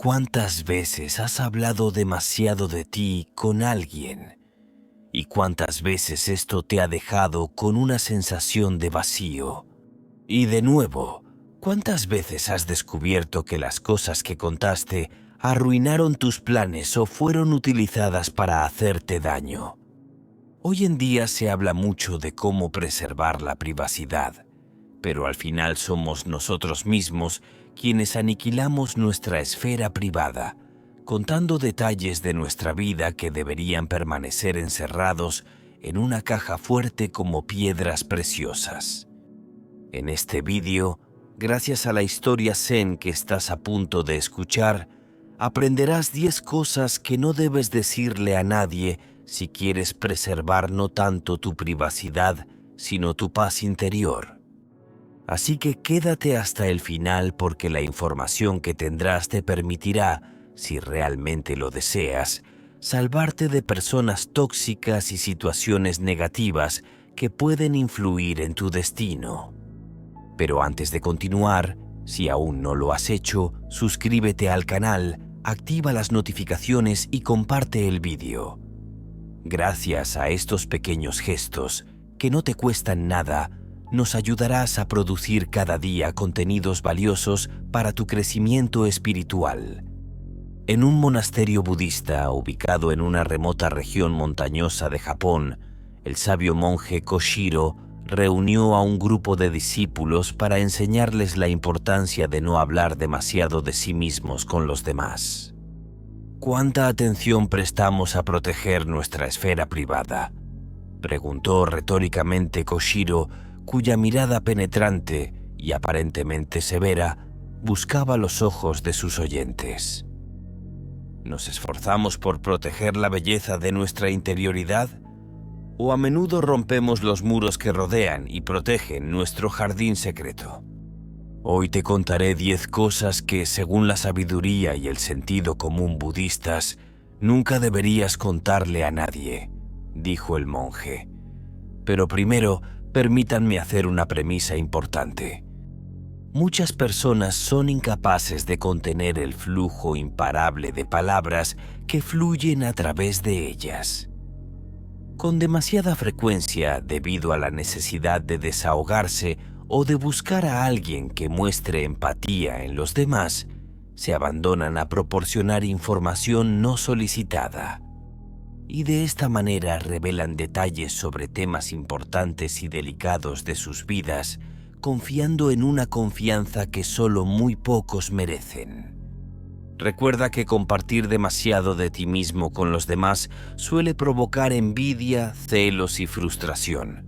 ¿Cuántas veces has hablado demasiado de ti con alguien? ¿Y cuántas veces esto te ha dejado con una sensación de vacío? Y de nuevo, ¿cuántas veces has descubierto que las cosas que contaste arruinaron tus planes o fueron utilizadas para hacerte daño? Hoy en día se habla mucho de cómo preservar la privacidad, pero al final somos nosotros mismos quienes aniquilamos nuestra esfera privada, contando detalles de nuestra vida que deberían permanecer encerrados en una caja fuerte como piedras preciosas. En este vídeo, gracias a la historia Zen que estás a punto de escuchar, aprenderás 10 cosas que no debes decirle a nadie si quieres preservar no tanto tu privacidad, sino tu paz interior. Así que quédate hasta el final porque la información que tendrás te permitirá, si realmente lo deseas, salvarte de personas tóxicas y situaciones negativas que pueden influir en tu destino. Pero antes de continuar, si aún no lo has hecho, suscríbete al canal, activa las notificaciones y comparte el vídeo. Gracias a estos pequeños gestos, que no te cuestan nada, nos ayudarás a producir cada día contenidos valiosos para tu crecimiento espiritual. En un monasterio budista ubicado en una remota región montañosa de Japón, el sabio monje Koshiro reunió a un grupo de discípulos para enseñarles la importancia de no hablar demasiado de sí mismos con los demás. ¿Cuánta atención prestamos a proteger nuestra esfera privada?, preguntó retóricamente Koshiro, cuya mirada penetrante y aparentemente severa buscaba los ojos de sus oyentes. ¿Nos esforzamos por proteger la belleza de nuestra interioridad? ¿O a menudo rompemos los muros que rodean y protegen nuestro jardín secreto? Hoy te contaré 10 cosas que, según la sabiduría y el sentido común budistas, nunca deberías contarle a nadie, dijo el monje. Pero primero, permítanme hacer una premisa importante. Muchas personas son incapaces de contener el flujo imparable de palabras que fluyen a través de ellas. Con demasiada frecuencia, debido a la necesidad de desahogarse o de buscar a alguien que muestre empatía en los demás, se abandonan a proporcionar información no solicitada. Y de esta manera revelan detalles sobre temas importantes y delicados de sus vidas, confiando en una confianza que solo muy pocos merecen. Recuerda que compartir demasiado de ti mismo con los demás suele provocar envidia, celos y frustración,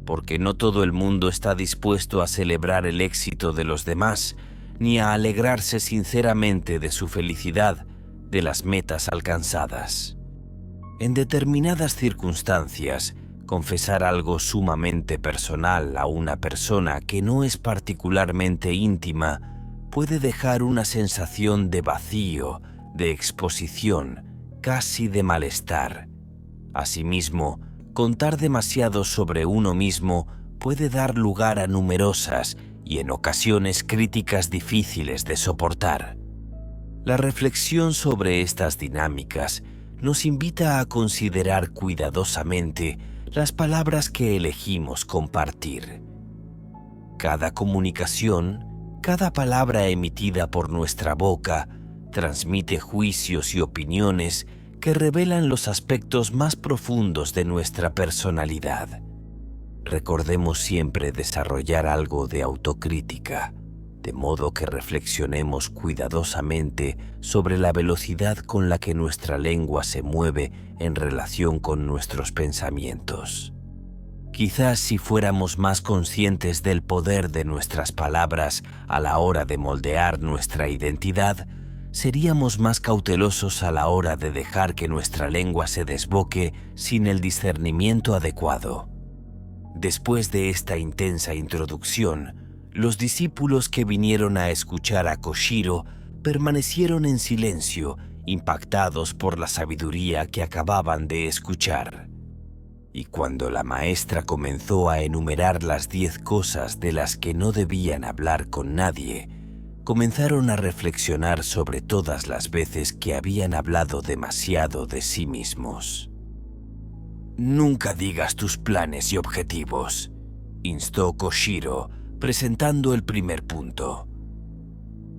porque no todo el mundo está dispuesto a celebrar el éxito de los demás, ni a alegrarse sinceramente de su felicidad, de las metas alcanzadas. En determinadas circunstancias, confesar algo sumamente personal a una persona que no es particularmente íntima puede dejar una sensación de vacío, de exposición, casi de malestar. Asimismo, contar demasiado sobre uno mismo puede dar lugar a numerosas y en ocasiones críticas difíciles de soportar. La reflexión sobre estas dinámicas nos invita a considerar cuidadosamente las palabras que elegimos compartir. Cada comunicación, cada palabra emitida por nuestra boca, transmite juicios y opiniones que revelan los aspectos más profundos de nuestra personalidad. Recordemos siempre desarrollar algo de autocrítica, de modo que reflexionemos cuidadosamente sobre la velocidad con la que nuestra lengua se mueve en relación con nuestros pensamientos. Quizás si fuéramos más conscientes del poder de nuestras palabras a la hora de moldear nuestra identidad, seríamos más cautelosos a la hora de dejar que nuestra lengua se desboque sin el discernimiento adecuado. Después de esta intensa introducción, los discípulos que vinieron a escuchar a Koshiro permanecieron en silencio, impactados por la sabiduría que acababan de escuchar. Y cuando la maestra comenzó a enumerar las 10 cosas de las que no debían hablar con nadie, comenzaron a reflexionar sobre todas las veces que habían hablado demasiado de sí mismos. «Nunca digas tus planes y objetivos», instó Koshiro, presentando el primer punto.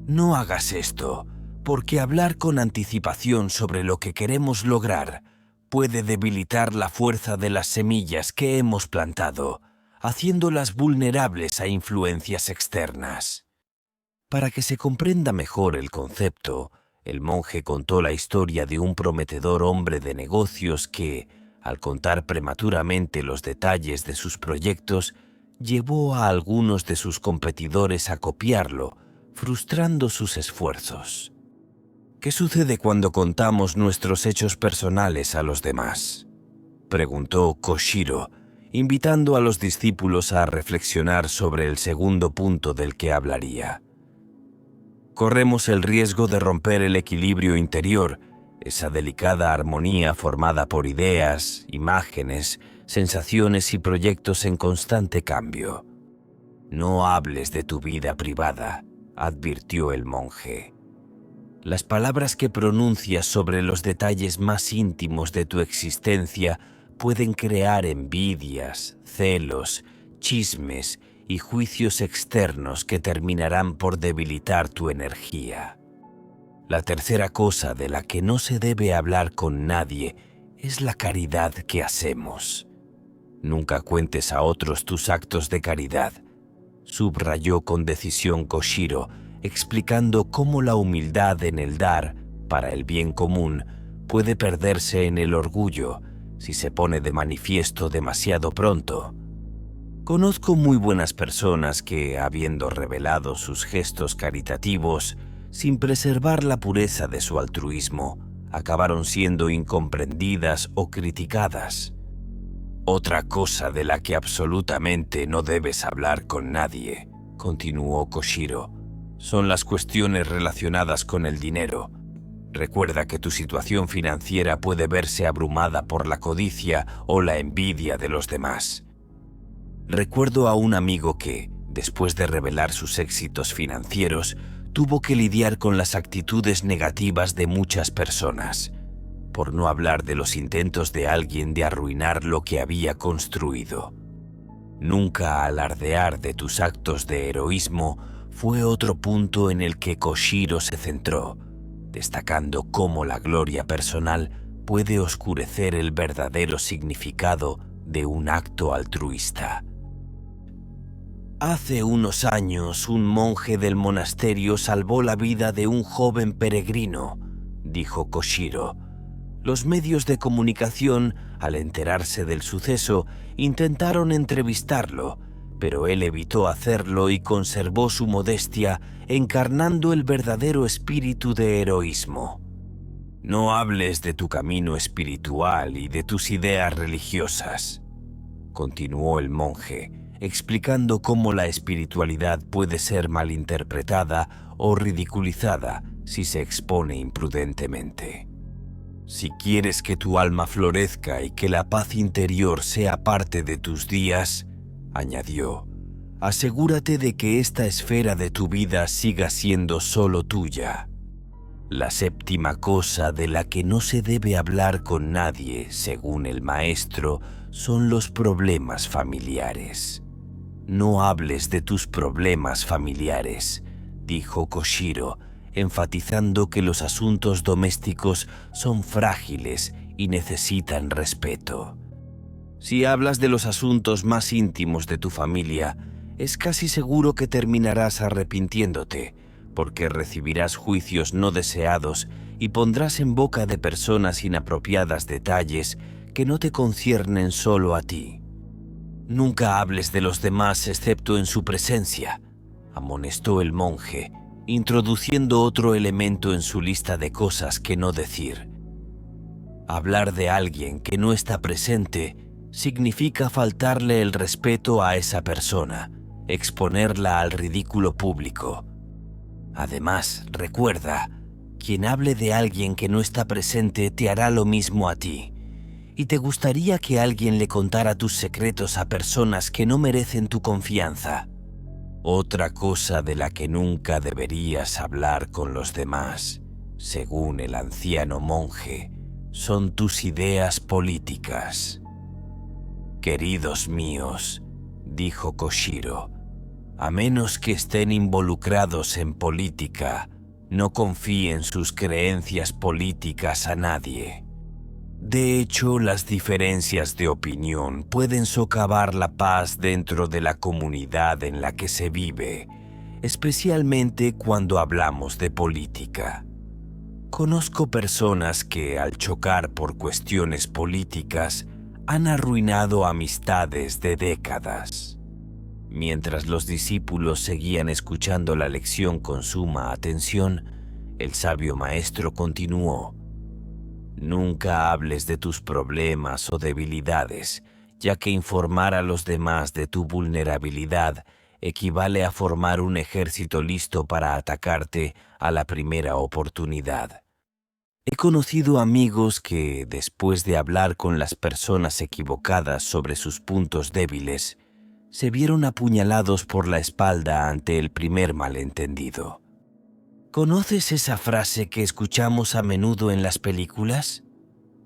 «No hagas esto, porque hablar con anticipación sobre lo que queremos lograr puede debilitar la fuerza de las semillas que hemos plantado, haciéndolas vulnerables a influencias externas». Para que se comprenda mejor el concepto, el monje contó la historia de un prometedor hombre de negocios que, al contar prematuramente los detalles de sus proyectos, llevó a algunos de sus competidores a copiarlo, frustrando sus esfuerzos. ¿Qué sucede cuando contamos nuestros hechos personales a los demás?, preguntó Koshiro, invitando a los discípulos a reflexionar sobre el segundo punto del que hablaría. Corremos el riesgo de romper el equilibrio interior, esa delicada armonía formada por ideas, imágenes, sensaciones y proyectos en constante cambio. No hables de tu vida privada, advirtió el monje. Las palabras que pronuncias sobre los detalles más íntimos de tu existencia pueden crear envidias, celos, chismes y juicios externos que terminarán por debilitar tu energía. La tercera cosa de la que no se debe hablar con nadie es la caridad que hacemos. Nunca cuentes a otros tus actos de caridad, subrayó con decisión Koshiro, explicando cómo la humildad en el dar, para el bien común, puede perderse en el orgullo si se pone de manifiesto demasiado pronto. Conozco muy buenas personas que, habiendo revelado sus gestos caritativos, sin preservar la pureza de su altruismo, acabaron siendo incomprendidas o criticadas. Otra cosa de la que absolutamente no debes hablar con nadie, continuó Koshiro, son las cuestiones relacionadas con el dinero. Recuerda que tu situación financiera puede verse abrumada por la codicia o la envidia de los demás. Recuerdo a un amigo que, después de revelar sus éxitos financieros, tuvo que lidiar con las actitudes negativas de muchas personas, por no hablar de los intentos de alguien de arruinar lo que había construido. Nunca alardear de tus actos de heroísmo fue otro punto en el que Koshiro se centró, destacando cómo la gloria personal puede oscurecer el verdadero significado de un acto altruista. Hace unos años, un monje del monasterio salvó la vida de un joven peregrino, dijo Koshiro. Los medios de comunicación, al enterarse del suceso, intentaron entrevistarlo, pero él evitó hacerlo y conservó su modestia, encarnando el verdadero espíritu de heroísmo. No hables de tu camino espiritual y de tus ideas religiosas, continuó el monje, explicando cómo la espiritualidad puede ser malinterpretada o ridiculizada si se expone imprudentemente. Si quieres que tu alma florezca y que la paz interior sea parte de tus días, añadió, asegúrate de que esta esfera de tu vida siga siendo solo tuya. La séptima cosa de la que no se debe hablar con nadie, según el maestro, son los problemas familiares. No hables de tus problemas familiares, dijo Koshiro, enfatizando que los asuntos domésticos son frágiles y necesitan respeto. Si hablas de los asuntos más íntimos de tu familia, es casi seguro que terminarás arrepintiéndote, porque recibirás juicios no deseados y pondrás en boca de personas inapropiadas detalles que no te conciernen solo a ti. Nunca hables de los demás excepto en su presencia, amonestó el monje, introduciendo otro elemento en su lista de cosas que no decir. Hablar de alguien que no está presente significa faltarle el respeto a esa persona, exponerla al ridículo público. Además, recuerda, quien hable de alguien que no está presente te hará lo mismo a ti. ¿Y te gustaría que alguien le contara tus secretos a personas que no merecen tu confianza? Otra cosa de la que nunca deberías hablar con los demás, según el anciano monje, son tus ideas políticas. Queridos míos, dijo Koshiro, a menos que estén involucrados en política, no confíen sus creencias políticas a nadie. De hecho, las diferencias de opinión pueden socavar la paz dentro de la comunidad en la que se vive, especialmente cuando hablamos de política. Conozco personas que, al chocar por cuestiones políticas, han arruinado amistades de décadas. Mientras los discípulos seguían escuchando la lección con suma atención, el sabio maestro continuó: Nunca hables de tus problemas o debilidades, ya que informar a los demás de tu vulnerabilidad equivale a formar un ejército listo para atacarte a la primera oportunidad. He conocido amigos que, después de hablar con las personas equivocadas sobre sus puntos débiles, se vieron apuñalados por la espalda ante el primer malentendido. ¿Conoces esa frase que escuchamos a menudo en las películas?,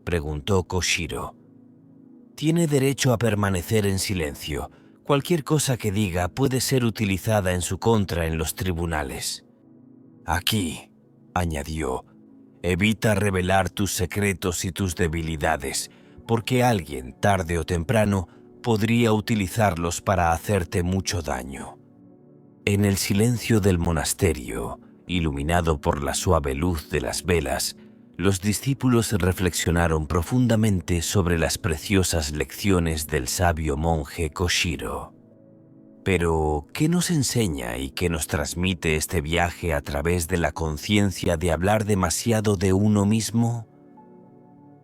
preguntó Koshiro. Tiene derecho a permanecer en silencio. Cualquier cosa que diga puede ser utilizada en su contra en los tribunales. Aquí, añadió, evita revelar tus secretos y tus debilidades, porque alguien, tarde o temprano, podría utilizarlos para hacerte mucho daño. En el silencio del monasterio, iluminado por la suave luz de las velas, los discípulos reflexionaron profundamente sobre las preciosas lecciones del sabio monje Koshiro. Pero, ¿qué nos enseña y qué nos transmite este viaje a través de la conciencia de hablar demasiado de uno mismo?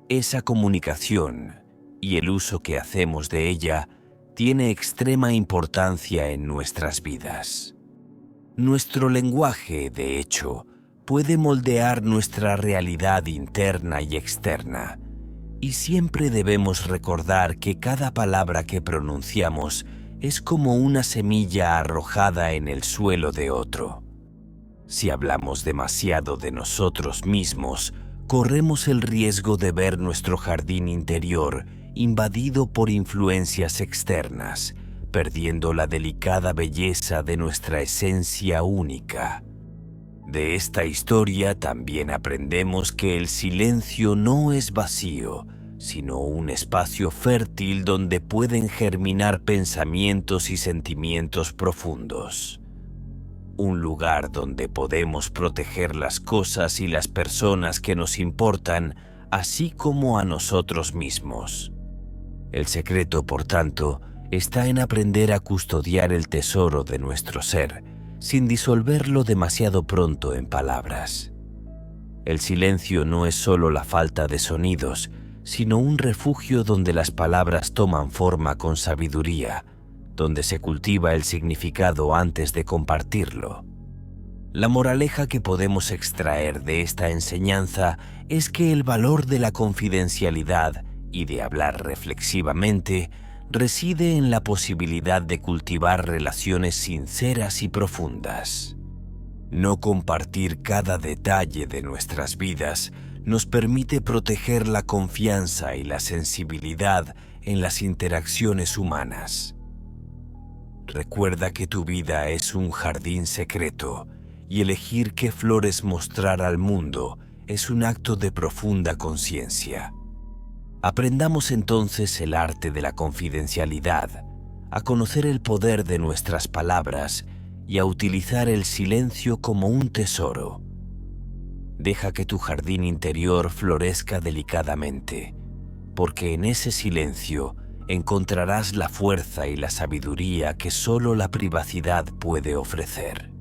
Esa comunicación y el uso que hacemos de ella tiene extrema importancia en nuestras vidas. Nuestro lenguaje, de hecho, puede moldear nuestra realidad interna y externa, y siempre debemos recordar que cada palabra que pronunciamos es como una semilla arrojada en el suelo de otro. Si hablamos demasiado de nosotros mismos, corremos el riesgo de ver nuestro jardín interior invadido por influencias externas, perdiendo la delicada belleza de nuestra esencia única. De esta historia también aprendemos que el silencio no es vacío, sino un espacio fértil donde pueden germinar pensamientos y sentimientos profundos. Un lugar donde podemos proteger las cosas y las personas que nos importan, así como a nosotros mismos. El secreto, por tanto, está en aprender a custodiar el tesoro de nuestro ser, sin disolverlo demasiado pronto en palabras. El silencio no es solo la falta de sonidos, sino un refugio donde las palabras toman forma con sabiduría, donde se cultiva el significado antes de compartirlo. La moraleja que podemos extraer de esta enseñanza es que el valor de la confidencialidad y de hablar reflexivamente reside en la posibilidad de cultivar relaciones sinceras y profundas. No compartir cada detalle de nuestras vidas nos permite proteger la confianza y la sensibilidad en las interacciones humanas. Recuerda que tu vida es un jardín secreto y elegir qué flores mostrar al mundo es un acto de profunda conciencia. Aprendamos entonces el arte de la confidencialidad, a conocer el poder de nuestras palabras y a utilizar el silencio como un tesoro. Deja que tu jardín interior florezca delicadamente, porque en ese silencio encontrarás la fuerza y la sabiduría que solo la privacidad puede ofrecer.